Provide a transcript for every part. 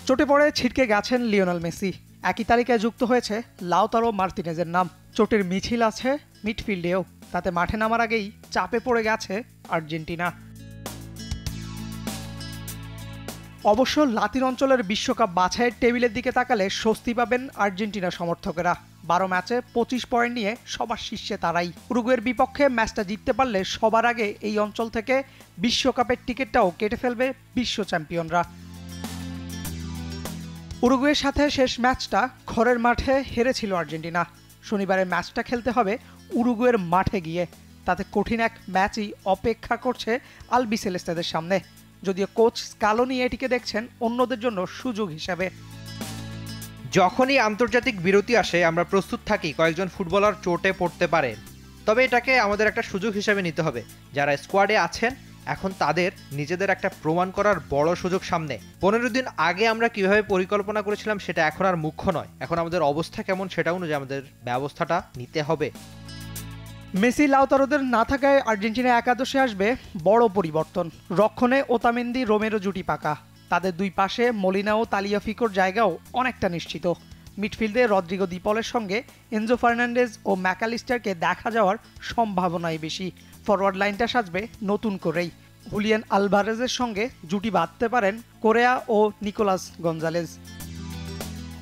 চোটে পড়ে ছিটকে গেছেন লিওনেল মেসি। একই তালিকায় যুক্ত হয়েছে লাউতারো মার্তিনেজের নাম। চোটের মিছিল আছে মিডফিল্ডেও, তাতে মাঠে নামার আগেই চাপে পড়ে গেছে আর্জেন্টিনা। অবশ্য লাতিন অঞ্চলের বিশ্বকাপ বাছাইয়ের টেবিলের দিকে তাকালে স্বস্তি পাবেন আর্জেন্টিনা সমর্থকেরা। 12 ম্যাচে 25 পয়েন্ট নিয়ে সবার শীর্ষে তারাই। উরুগুয়ের বিপক্ষে ম্যাচটা জিততে পারলে সবার আগে এই অঞ্চল থেকে বিশ্বকাপের টিকিটটাও কেটে ফেলবে বিশ্ব চ্যাম্পিয়নরা। উরুগুয়ের সাথে শেষ ম্যাচটা ঘরের মাঠে হেরেছিল আর্জেন্টিনা। শনিবারের ম্যাচটা খেলতে হবে উরুগুয়ের মাঠে গিয়ে। তাতে কঠিন এক ম্যাচই অপেক্ষা করছে আলবিসেলেস্তাদের সামনে, যদিও কোচ স্কালোনি এটিকে দেখছেন অন্যদের জন্য সুযোগ হিসেবে। যখনই আন্তর্জাতিক বিরতি আসে আমরা প্রস্তুত থাকি কয়েকজন ফুটবলার চোটে পড়তে পারে, তবে এটাকে আমাদের একটা সুযোগ হিসেবে নিতে হবে। যারা স্কোয়াডে আছেন এখন তাদের নিজেদের একটা প্রমাণ করার বড় সুযোগ সামনে। 15 দিন আগে আমরা কিভাবে পরিকল্পনা করেছিলাম সেটা এখন আর মুখ্য নয়। এখন আমাদের অবস্থা কেমন সেটা অনুযায়ী আমাদের ব্যবস্থাটা নিতে হবে। মেসি লাউতারোদের না থাকায় আর্জেন্টিনা একাদশে আসবে বড় পরিবর্তন। রক্ষণে ওতামেন্দি রোমেরো জুটি পাকা, তাদের দুই পাশে মলিনা ও তালিয়াফিকোর জায়গাও অনেকটা নিশ্চিত। মিডফিল্ডে রদ্রিগো দিপলের সঙ্গে এনজো ফার্নান্ডেজ ও ম্যাকালিস্টারকে দেখা যাওয়ার সম্ভাবনাই বেশি। ফরওয়ার্ড লাইনটা সাজবে নতুন করেই। হুলিয়ান আলভারেজের সঙ্গে জুটি বাঁধতে পারেন কোরেয়া ও নিকোলাস গঞ্জালেজ।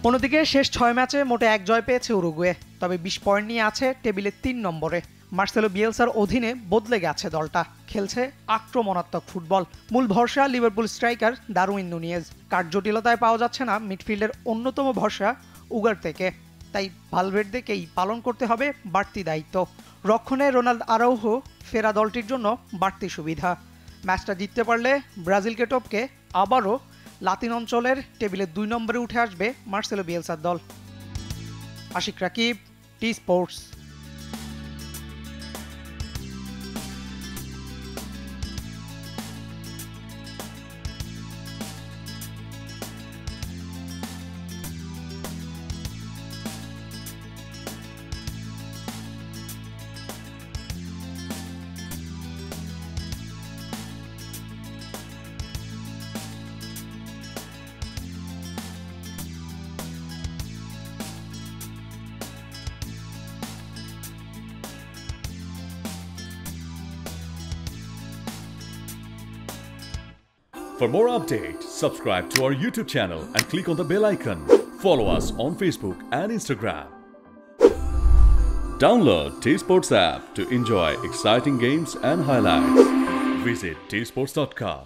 অন্যদিকে শেষ 6 ম্যাচে মোটে 1 জয় পেয়েছে উরুগুয়ে, তবে 20 পয়েন্ট নিয়ে আছে টেবিলে 3 নম্বরে। মার্সেলো বিয়েলসার অধীনে বদলে গেছে দলটা, খেলছে আক্রমণাত্মক ফুটবল। মূল ভরসা লিভারপুল স্ট্রাইকার দারউইন নুনিয়েজ। কার জটিলতায় পাওয়া যাচ্ছে না মিডফিল্ডের অন্যতম ভরসা উগারতেকে, তাই ভালভের্দেকেই পালন করতে হবে বাড়তি দায়িত্ব। রক্ষণে রোনাল্ডো আরাউহো ফেরা দলটির জন্য বাড়তি সুবিধা। ম্যাচটা জিততে পারলে ব্রাজিলকে টপকে আবারও লাতিন অঞ্চলের টেবিলে 2 নম্বরে উঠে আসবে মার্সেলো বিয়েলসার দল। Ashiq Rakib, T Sports. For more updates, subscribe to our YouTube channel and click on the bell icon. Follow us on Facebook and Instagram. Download T-Sports app to enjoy exciting games and highlights. Visit tsports.com.